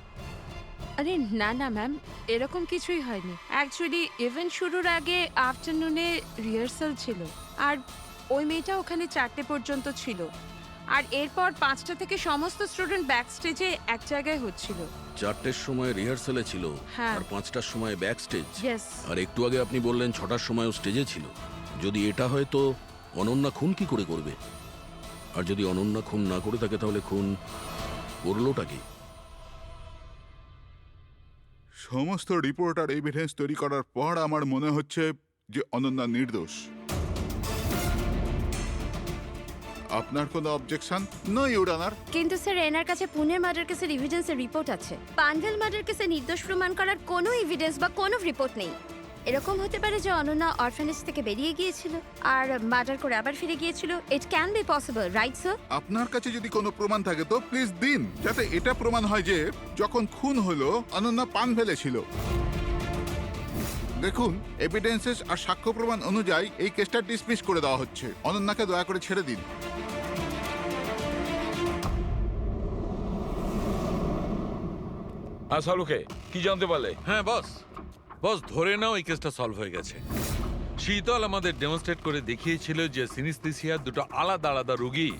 আরে না না ম্যাম, এরকম কিছুই হয়নি। অ্যাকচুয়ালি ইভেন্ট শুরুর আগে আফটারনুনে রিহার্সাল ছিল, আর ওই মেয়েটা ওখানে 4টে পর্যন্ত ছিল। আর এরপর 5টা থেকে সমস্ত স্টুডেন্ট ব্যাক স্টেজে এক জায়গায় হচ্ছিল। 4টের সময় রিহার্সালে ছিল, হ্যাঁ। আর 5টার সময় ব্যাক স্টেজ। Yes. আর একটু আগে আপনি বললেন 6টার সময়ও স্টেজে ছিল। যদি এটা হয় তো অনন্যা খুন কি করে করবে? আর যদি অনন্যা খুন না করে থাকে তাহলে খুন করলোটা কি? সমস্ত রিপোর্ট আর এভিডেন্স তৈরি করার পর আমার মনে হচ্ছে যে অনন্যা নির্দোষ। আপনার কোনো অবজেকশন? No your honour. কিন্তু স্যার, এনার কাছে পুনের মার্ডার কেসের এভিডেন্সের রিপোর্ট আছে। পানভেল মার্ডার কেসে নির্দোষ প্রমাণ করার কোনো এভিডেন্স বা কোনো রিপোর্ট নেই। এরকম হতে পারে যে অনন্যা অরফানেজ থেকে বেরিয়ে গিয়েছিল আর মার্ডার করে আবার ফিরে গিয়েছিল। It can be possible, right sir? আপনার কাছে যদি কোনো প্রমাণ থাকে তো প্লিজ দিন, যাতে এটা প্রমাণ হয় যে যখন খুন হলো অনন্যা পান ফেলেছিল। দেখুন, এভিডেন্সেস আর সাক্ষ্য প্রমাণ অনুযায়ী এই কেসটা ডিসমিস করে দেওয়া হচ্ছে। অনন্যাকে দয়া করে ছেড়ে দিন। হ্যাঁ শালুকে, কি জানতে পারলে? হ্যাঁ বস, বস ধরে নাও এই কেসটা সলভ হয়ে গেছে। শীতল আমাদের ডেমনস্ট্রেট করে দেখিয়েছিল যে সিনিস্থেসিয়ার দুটো আলাদা আলাদা রোগী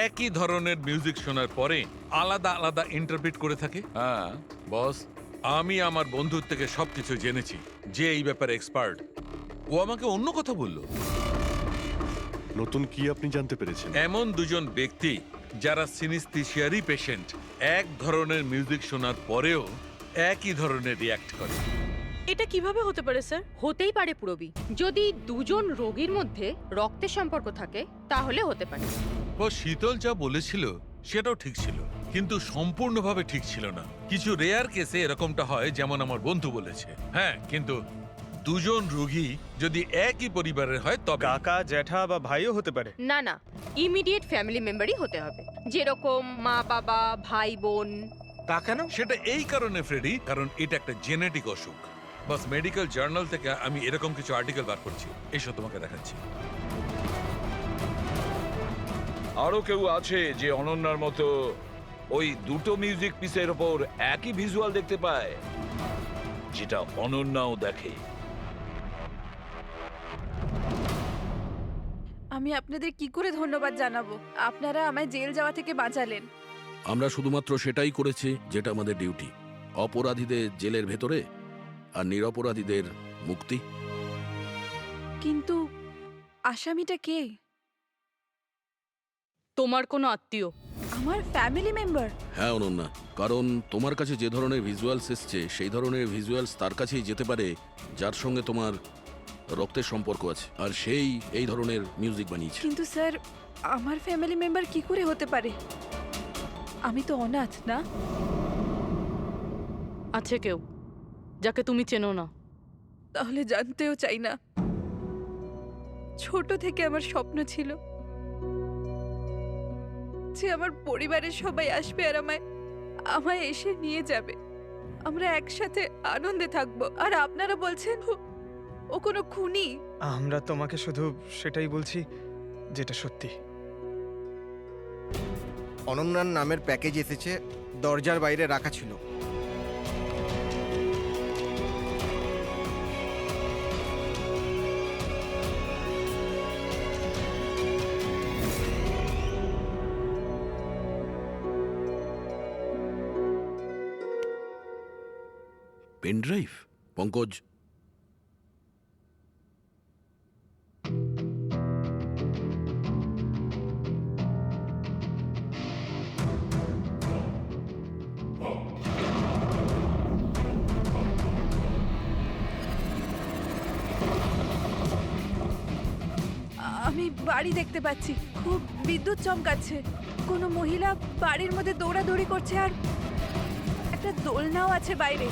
একই ধরনের মিউজিক শোনার পরে আলাদা আলাদা ইন্টারপ্রিট করে থাকে। হ্যাঁ বস, আমি আমার বন্ধুর থেকে সবকিছু জেনেছি, যে এই ব্যাপারে এক্সপার্ট। ও আমাকে অন্য কথা বললো। নতুন কি আপনি জানতে পেরেছেন? এমন দুজন ব্যক্তি যারা সিনিস্থেসিয়ারই পেশেন্ট, এক ধরনের মিউজিক শোনার পরেও একই ধরনের রিয়্যাক্ট করে। এটা কিভাবে হতে পারে স্যার? হতেই পারে পুরবি, যদি দুজন রোগীর মধ্যে রক্তের সম্পর্ক থাকে তাহলে হতে পারে। ও শীতল যা বলেছিল সেটাও ঠিক ছিল, কিন্তু সম্পূর্ণভাবে ঠিক ছিল না। কিছু রেয়ার কেসে এরকমটা হয়, যেমন আমার বন্ধু বলেছে। হ্যাঁ, কিন্তু দুজন রোগী যদি একই পরিবারের হয় তবে কাকা, জ্যাঠা বা ভাইও হতে পারে। না না, ইমিডিয়েট ফ্যামিলি মেম্বারই হতে হবে, যেরকম মা বাবা, ভাই বোন। তা কেন? সেটা এই কারণে ফ্রেডি, কারণ এটা একটা জেনেটিক অসুখ। বাস মেডিকেল জার্নাল থেকে আমি এরকম কিছু আর্টিকেল বার করছি, এসব তোমাকে দেখাচ্ছি। আরো কেউ আছে যে অনন্যার মতো ওই দুটো মিউজিক পিসের ওপর একই ভিজুয়াল দেখতে পায়, যেটা অনন্যাও দেখে? আমি আপনাদের কি করে ধন্যবাদ জানাবো? আপনারা আমায় জেল যাওয়া থেকে বাঁচালেন। আমরা শুধুমাত্র সেটাই করেছি যেটা আমাদের ডিউটি, অপরাধীদের জেলের ভেতরে আর নিরপরাধীদের মুক্তি। কিন্তু আসামিটা কে? তোমার কোনো আত্মীয়। আমার ফ্যামিলি মেম্বার? হ্যাঁ অনন্যা, কারণ তোমার কাছে যে ধরনের ভিজুয়ালস এসছে সেই ধরনের ভিজুয়ালস তার কাছেই যেতে পারে যার সঙ্গে তোমার রক্তের সম্পর্ক আছে, আর সেই এই ধরনের মিউজিক বানিয়েছে। কিন্তু স্যার, আমার ফ্যামিলি মেম্বার কি করে হতে পারে? আমি তো অনাথ, না? আছে কেউ যাকে তুমি চেনো না? তাহলে জানতেও চাই না। ছোট থেকে আমার স্বপ্ন ছিল যে আমার পরিবারের সবাই আসবে আর আমায় এসে নিয়ে যাবে, আমরা একসাথে আনন্দে থাকবো। আর আপনারা বলছেন ও কোনো খুনি? আমরা তোমাকে শুধু সেটাই বলছি যেটা সত্যি। অনন্যার নামের প্যাকেজ এসেছে, দরজার বাইরে রাখা ছিল। Pen drive? পঙ্কজ, আমি বাড়ি দেখতে পাচ্ছি, খুব বিদ্যুৎ চমকাচ্ছে। কোনো মহিলা বাড়ির মধ্যে দৌড়াদৌড়ি করছে আর একটা দোলনাও আছে বাইরে।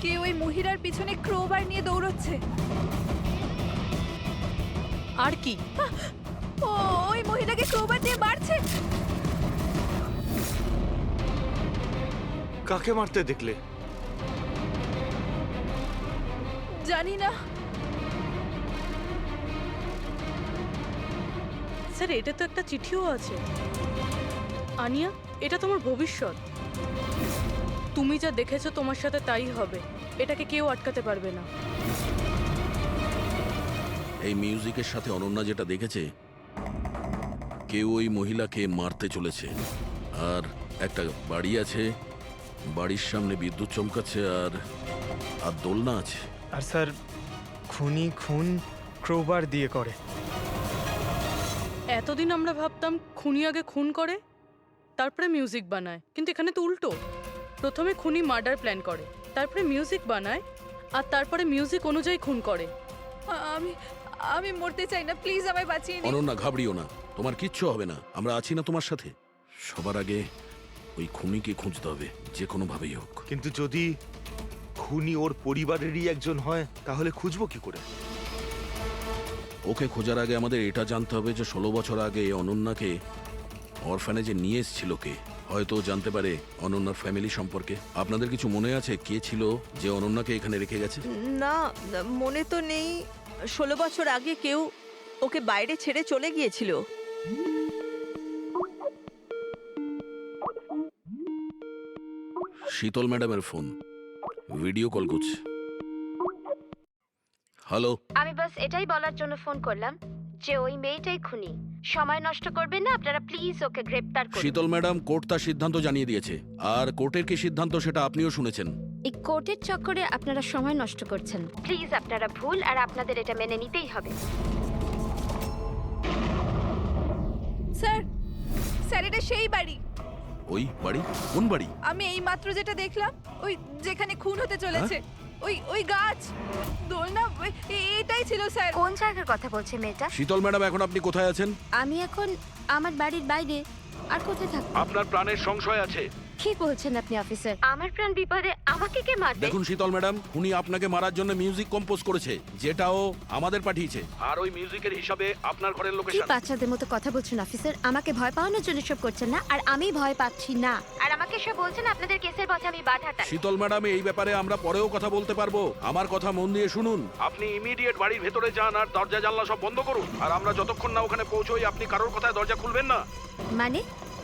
কেউ ওই মহিলার পিছনে ক্রোবার নিয়ে দৌড়চ্ছে। আর কি? ও ওই মহিলাকে ক্রোবার দিয়ে মারছে। কাকে মারতে দেখলে? জানি না স্যার, এটা তো একটা চিঠিও আছে। আনিয়া, এটা তোমার ভবিষ্যৎ। তুমি যা দেখেছো তোমার সাথে তাই হবে, এটাকে কেউ আটকাতে পারবে না। এই মিউজিকের সাথে অনন্যা যেটা দেখেছে, কেউ ওই মহিলাকে মারতে চলেছে। আর একটা বাড়ি আছে, বাড়ির সামনে বিদ্যুৎ চমকাচ্ছে আর আর দোলনা আছে। আর স্যার, খুনি খুন ক্রোবার দিয়ে করে। এতদিন আমরা ভাবতাম খুনি আগে খুন করে তারপরে মিউজিক বানায়, কিন্তু এখানে তো উল্টো। প্রথমে খুনি মার্ডার প্ল্যান করে, তারপরে মিউজিক বানায়, আর তারপরে মিউজিক অনুযায়ী খুন করে। আমি আমি মরতে চাই না, প্লিজ আমায় বাঁচিয়ে নিন। অনন্যা, ঘাবড়িও না, তোমার কিচ্ছু হবে না, আমরা আছি না তোমার সাথে। সবার আগে ওই খুনিকে খুঁজতে হবে, যে কোনো ভাবেই হোক। কিন্তু যদি খুনি ওর পরিবারেরই একজন হয়, তাহলে খুঁজবো কি করে? ওকে খোঁজার আগে আমাদের এটা জানতে হবে যে 16 বছর আগে অনন্যাকে অরফানেজে নিয়ে এসেছিল কে। হয়তো ও জানতে পারে অনন্যার ফ্যামিলি সম্পর্কে। আপনাদের কিছু মনে আছে কে ছিল যে অনন্যাকে এখানে রেখে গেছে? না, মনে তো নেই। 16 বছর আগে কেউ ওকে বাইরে ছেড়ে চলে গিয়েছিল। শীতল ম্যাডামের ফোন, ভিডিও কল করছে। হ্যালো, আমি বাস এটাই বলার জন্য ফোন করলাম যে ওই মেয়েটাই খুনি। সময় নষ্ট করবেন না আপনারা, প্লিজ ওকে গ্রেপ্তার করুন। শীতল ম্যাডাম, কোর্ট তার সিদ্ধান্ত জানিয়ে দিয়েছে। আর কোর্টের কি সিদ্ধান্ত সেটা আপনিও শুনেছেন। এই কোর্টের চক্করে আপনারা সময় নষ্ট করছেন। প্লিজ আপনারা ভুল, আর আপনাদের এটা মেনে নিতেই হবে। স্যার, স্যার এটা সেই বাড়ি। ওই বাড়ি? কোন বাড়ি? আমি এই মাত্র যেটা দেখলাম, ওই যেখানে খুন হতে চলেছে, ওই ওই গাছ, দোলনা, এটাই ছিল স্যার। কোন জায়গার কথা বলছে মেয়েটা? শীতল ম্যাডাম, এখন আপনি কোথায় আছেন? আমি এখন আমার বাড়ির বাইরে। আর কোথায় থাকবো? আপনার প্রাণের সংশয় আছে। কি বলছেন আপনি অফিসার? আমার প্রাণ বিপদে, আমাকে কে মারবে? দেখুন শীতল ম্যাডাম, উনি আপনাকে মারার জন্য মিউজিক কম্পোজ করেছে, যেটাও আমাদের পাঠিয়েছে। আর ওই মিউজিকের হিসাবে আপনার ঘরের কি লোকেশন। বাচ্চাদের মতো কথা বলছেন অফিসার? আমাকে ভয় পাওয়ানোর জন্য সব করছেন না, আর আমি ভয় পাচ্ছি না। আর আমাকে সব বলছেন আপনাদের কেসের পথে আমি বাধা দেই। শীতল ম্যাডাম, এই ব্যাপারে আমরা পরেও কথা বলতে পারবো। আমার কথা মন দিয়ে শুনুন। আপনি ইমিডিয়েট বাড়ির ভেতরে যান আর দরজা জানলা সব বন্ধ করুন। আর আমরা যতক্ষণ না ওখানে পৌঁছই, আপনি কারোর কথায় দরজা খুলবেন না। মানে?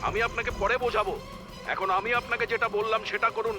আমি আপনাকে পরে বোঝাবো। এখন আমি আপনাকে যেটা বললাম সেটা করুন।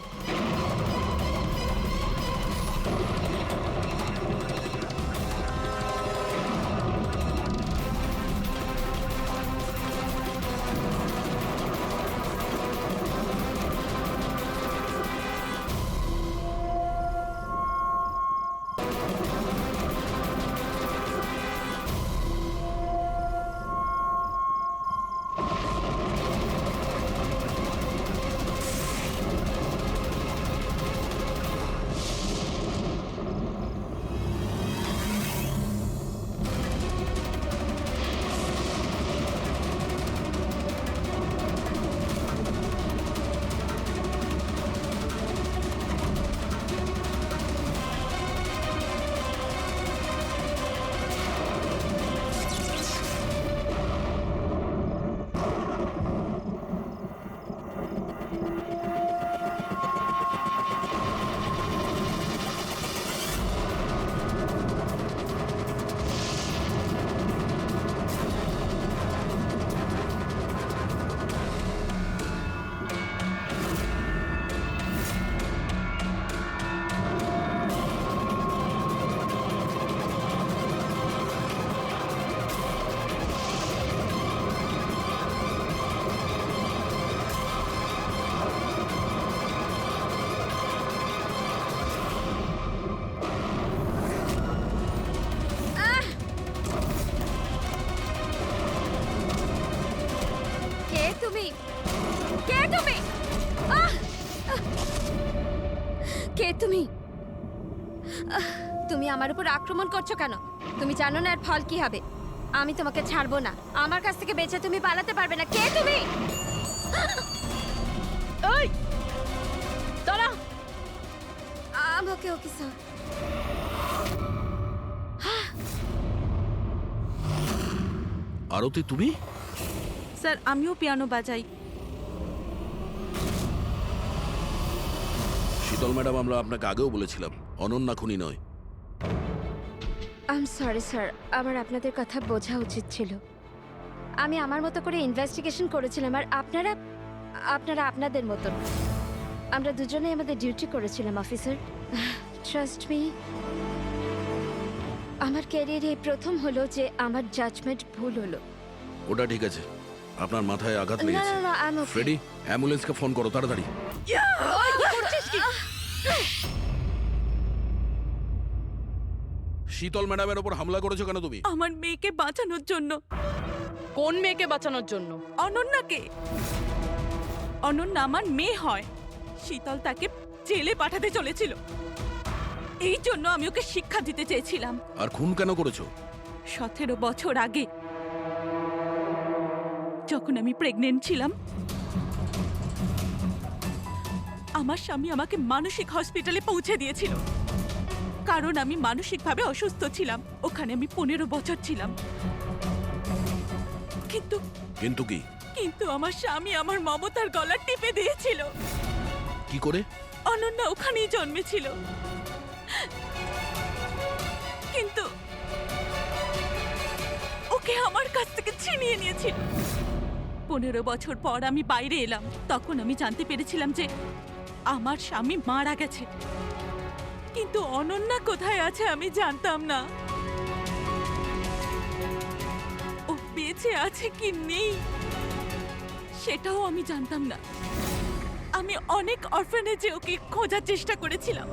কে তুমি? তুমি আমার উপর আক্রমণ করছো কেন? তুমি জানো না এর ফল কি হবে? আমি তোমাকে ছাড়বো না। আমার কাছ থেকে বেঁচে তুমি পালাতে পারবে না। কে তুমি? ওই দাঁড়া। আমাকে ওকে স্যার। আরতি, তুমি? স্যার, আমিও পিয়ানো বাজাই। শীতল ম্যাডাম, আমরা আপনাকে আগেও বলেছিলাম অনন্যা খুনি নয়। আই এম সরি স্যার, আমার আপনাদের কথা বোঝা উচিত ছিল। আমি আমার মতো করে ইনভেস্টিগেশন করেছিলাম, আর আপনারা আপনাদের মতন। আমরা দুজনেই আমাদের ডিউটি করেছিলাম অফিসার। ট্রাস্ট মি, আমার ক্যারিয়ারে প্রথম হলো যে আমার জাজমেন্ট ভুল হলো। ওটা ঠিক আছে, আপনার মাথায় আঘাত না লেগেছে। না না, আই এম ওকে। ফ্রেডি, অ্যাম্বুলেন্সকে ফোন করো তাড়াতাড়ি। শীতল ম্যাডামের ওপর হামলা করেছো কেন তুমি? আমার মেয়েকে বাঁচানোর জন্য। কোন মেয়েকে বাঁচানোর জন্য? অনন্যাকে। অনন্যা আমার মেয়ে হয়। শীতল তাকে জেলে পাঠাতে চলেছিল, এই জন্য আমি ওকে শিক্ষা দিতে চেয়েছিলাম। আর খুন কেন করেছো? 17 বছর আগে যখন আমি প্রেগনেন্ট ছিলাম, আমার স্বামী আমাকে মানসিক হসপিটালে পৌঁছে দিয়েছিল, কারণ আমি মানসিকভাবে অসুস্থ ছিলাম। ওখানে আমি 15 বছর ছিলাম। কিন্তু কিন্তু কি? কিন্তু আমার স্বামী আমার মমতার গলা টিপে দিয়েছিল। কি করে? অনন্যা ওখানেই জন্মেছিল, কিন্তু ওকে আমার কাছ থেকে ছিনিয়ে নিয়েছিল। 15 বছর পর আমি বাইরে এলাম, তখন আমি জানতে পেরেছিলাম যে আমার স্বামী মারা গেছে, কিন্তু অনন্যা কোথায় আছে আমি জানতাম না। ও বেঁচে আছে কি নেই সেটাও আমি জানতাম না। আমি অনেক অরফানেজে ওকে খোঁজার চেষ্টা করেছিলাম,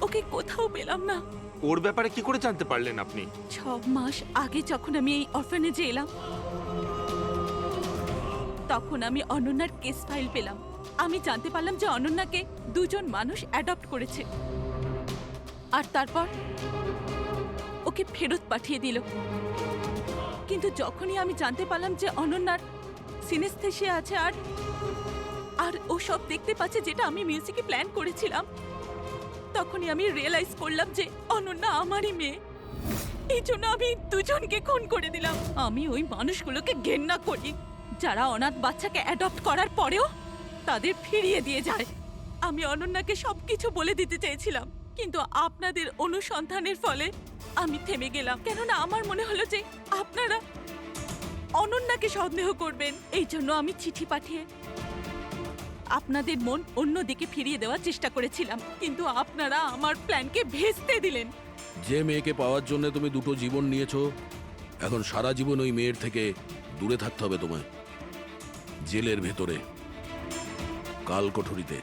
ওকে কোথাও পেলাম না। ওর ব্যাপারে কি করে জানতে পারলেন আপনি? 6 মাস আগে যখন আমি এই অরফানেজে এলাম, তখন আমি অনন্যার কেস ফাইল পেলাম। আমি জানতে পারলাম যে অনন্যাকে 2 জন মানুষ অ্যাডপ্ট করেছে, আর তারপর ওকে ফেরত পাঠিয়ে দিল। কিন্তু যখনই আমি জানতে পারলাম যে অনন্যার সিনেস্থেশিয়া আছে আর ও সব দেখতে পাচ্ছে যেটা আমি মিউজিকে প্ল্যান করেছিলাম, তখনই আমি রিয়েলাইজ করলাম যে অনন্যা আমারই মেয়ে। এই জন্য আমি 2 জনকে খুন করে দিলাম। আমি ওই মানুষগুলোকে ঘেন্না করি যারা অনাথ বাচ্চাকে অ্যাডপ্ট করার পরেও তাদের ফিরিয়ে দিয়ে যায়। আমি অনন্যাকে সবকিছু বলে দিতে চেয়েছিলাম, কিন্তু আপনাদের অনুসন্ধানের ফলে আমি থেমে গেলাম, কেননা আমার মনে হলো যে আপনারা অনন্যাকে সন্দেহ করবেন। এই জন্য আমি চিঠি পাঠিয়ে আপনাদের মন অন্যদিকে ফিরিয়ে দেওয়ার চেষ্টা করেছিলাম, কিন্তু আপনারা আমার প্ল্যানকে ভেস্তে দিলেন। যে মেয়েকে পাওয়ার জন্য তুমি 2টো জীবন নিয়েছো, এখন সারা জীবন ওই মেয়ের থেকে দূরে থাকতে হবে তোমায়, জেলের ভেতরে, কাল কোঠরিতে।